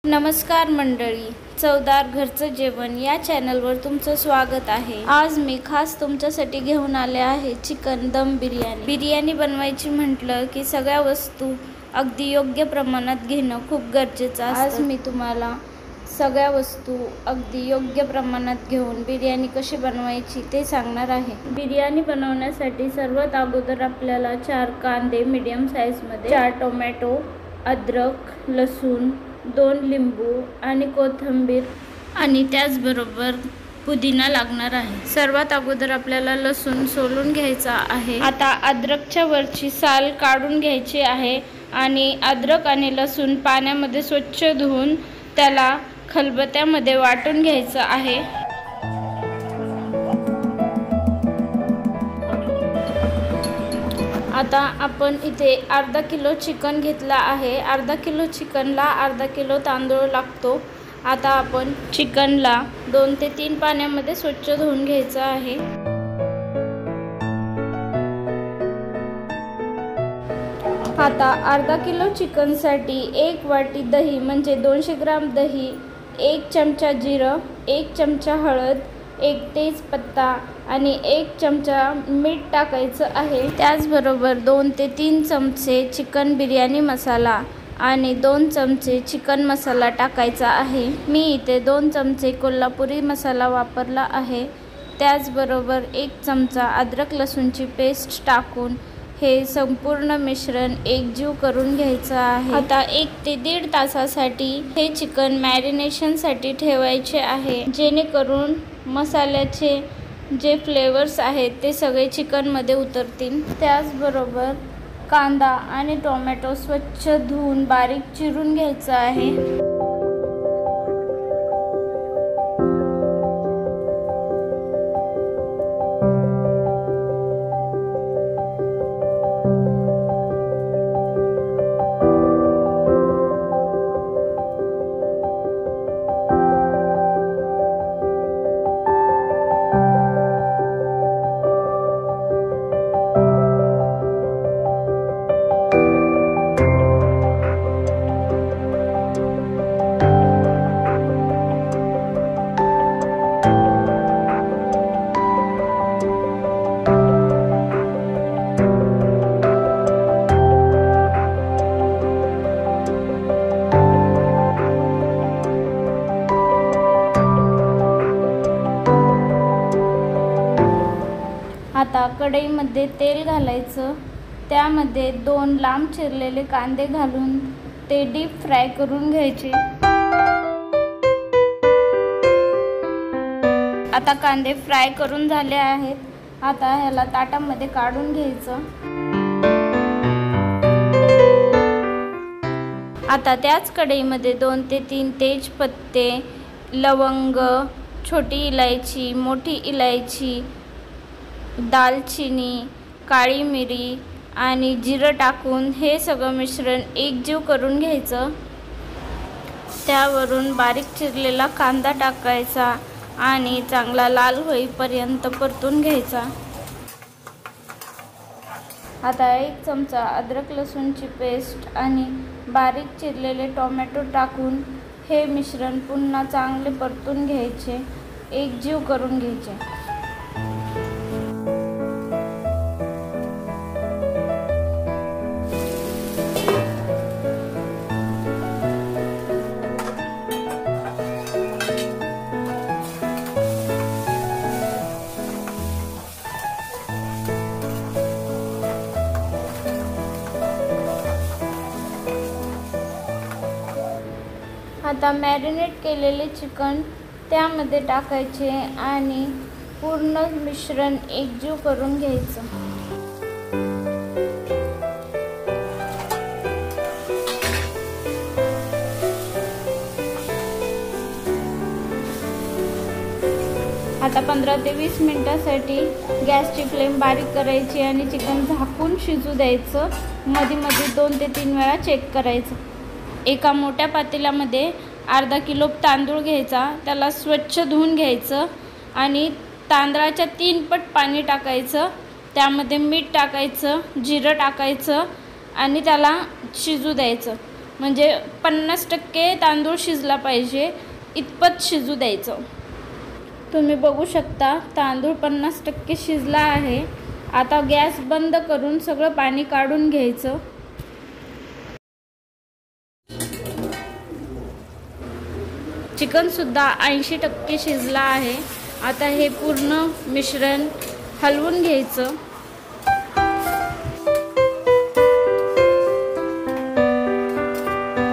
नमस्कार मंडळी, चवदार घरचं जेवण या चॅनलवर तुमचं स्वागत आहे। आज मी खास तुमच्यासाठी घेऊन आले आहे चिकन दम बिर्याणी। बिर्याणी बनवायची म्हटलं की सगळ्या वस्तू अगदी योग्य प्रमाणात घेणं खूप गरजेचं असतं। आज मी तुम्हाला सगळ्या वस्तू अगदी योग्य प्रमाणात घेऊन बिर्याणी कशी बनवायची ते सांगणार आहे। बिर्याणी बनवण्यासाठी सर्वात अगोदर आपल्याला 4 कांदे मीडियम साईजमध्ये, 4 टोमॅटो, अद्रक, लसूण, 2 लिंबू आणि कोथिंबीर आणि त्याचबरोबर पुदिना लागणार आहे। सर्वात अगोदर आपल्याला लसूण सोलून घ्यायचा आहे। आता अद्रकच्या वरची साल काढून घ्यायची आहे आणि अद्रक आणि लसूण पाण्यामध्ये स्वच्छ धुवून त्याला खलबत्त्यामध्ये वाटून घ्यायचं आहे। आता आपण इथे अर्धा किलो चिकन घेतला आहे। अर्धा किलो चिकनला अर्धा किलो तांदूळ लागतो। आता आपण चिकनला 2 ते 3 पाण्यामध्ये स्वच्छ धुवून घ्यायचं आहे। आता अर्धा किलो चिकनसाठी 1 वाटी दही म्हणजे 200 ग्राम दही, 1 चमचा जिरं, 1 चमचा हळद, 1 तेजपत्ता आणि 1 चमचा मीठ टाकायचं आहे। त्याचबरोबर 2 ते 3 चमचे चिकन बिर्याणी मसाला आणि 2 चमचे चिकन मसाला टाकायचा आहे। मी इथे 2 चमचे कोल्हापुरी मसाला वापरला आहे। त्याचबरोबर 1 चमचा अद्रक लसूणची पेस्ट टाकून हे संपूर्ण मिश्रण एकजीव करून घ्यायचं आहे। आता 1 ते 1.5 तासासाठी हे चिकन मॅरिनेशनसाठी ठेवायचे आहे, जेणेकरून मसाल्याचे जे फ्लेवर्स आहेत ते सगळे चिकनमध्ये उतरतील। त्याचबरोबर कांदा आणि टोमॅटो स्वच्छ धुवून बारीक चिरून घ्यायचा आहे। आता कढईमध्ये तेल घालायचं, त्यामध्ये 2 लांब चिरलेले कांदे घालून ते डीप फ्राय करून घ्यायचे। आता कांदे फ्राय करून झाले आहेत। आता ह्याला ताटामध्ये काढून घ्यायचं। आता त्याच कढईमध्ये 2 ते 3 तेजपत्ते, लवंग, छोटी इलायची, मोठी इलायची, दालचिनी, काळी मिरी आणि जिरं टाकून हे सगळं मिश्रण एकजीव करून घ्यायचं। त्यावरून बारीक चिरलेला कांदा टाकायचा आणि चांगला लाल होईपर्यंत परतून घ्यायचा। आता 1 चमचा अद्रक लसूणची पेस्ट आणि बारीक चिरलेले टोमॅटो टाकून हे मिश्रण पुन्हा चांगले परतून घ्यायचे, एकजीव करून घ्यायचे। आता मॅरिनेट केलेले चिकन त्यामध्ये टाकायचे आणि पूर्ण मिश्रण एकजीव करून घ्यायचं। आता 15 ते 20 मिनिटांसाठी गॅसची फ्लेम बारीक करायची आणि चिकन झाकून शिजू द्यायचं। मध्ये 2 ते 3 वेळा चेक करायचं। एका मोठ्या पातेल्यामध्ये अर्धा किलो तांदूळ घ्यायचा, त्याला स्वच्छ धुवून घ्यायचं आणि तांदळाच्या 3 पट पाणी टाकायचं। त्यामध्ये मीठ टाकायचं, जिरं टाकायचं आणि त्याला शिजू द्यायचं। म्हणजे 50% तांदूळ शिजला पाहिजे इतपत शिजू द्यायचं। तुम्ही बघू शकता तांदूळ 50% शिजला आहे। आता गॅस बंद करून सगळं पाणी काढून घ्यायचं। चिकन सुद्धा 80% शिजला आहे। आता हे पूर्ण मिश्रण हलवून घ्यायचं।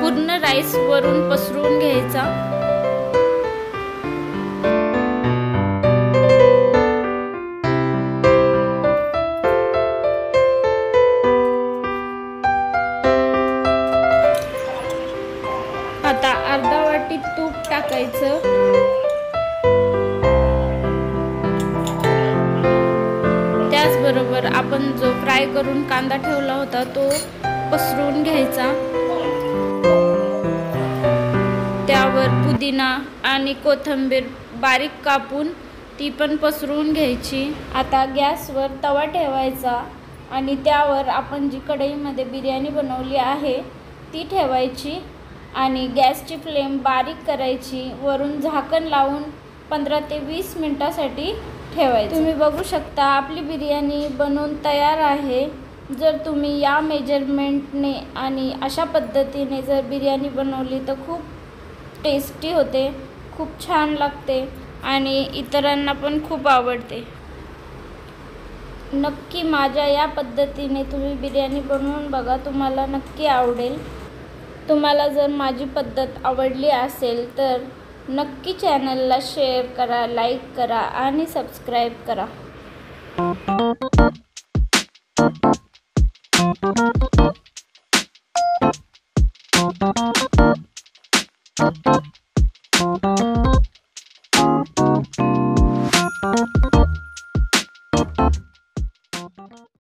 पूर्ण राईस वरून पसरवून घ्यायचा। आता अर्धा वाटी तूप टाकायचं। त्याचबरोबर आपण जो फ्राय करून कांदा ठेवला होता तो पसरवून घ्यायचा। त्यावर पुदिना आणि कोथिंबीर बारीक कापून ती पण पसरवून घ्यायची। आता गॅसवर तवा ठेवायचा आणि त्यावर आपण जी कढईमध्ये बिर्याणी बनवली आहे ती ठेवायची आणि गॅसची फ्लेम बारीक करायची। वरून झाकण लावून 15 ते 20 मिनिटांसाठी ठेवायचं। तुम्ही बघू शकता आपली बिर्याणी बनवून तयार आहे। जर तुम्ही या मेजरमेंटने आणि अशा पद्धतीने जर बिर्याणी बनवली तर खूप टेस्टी होते, खूप छान लागते आणि इतरांना पण खूप आवडते। नक्की माझ्या या पद्धतीने तुम्ही बिर्याणी बनवून बघा, तुम्हाला नक्की आवडेल। तुम्हाला जर माझी पद्धत आवडली असेल तर नक्की चॅनलला शेअर करा, लाईक करा आणि सबस्क्राईब करा।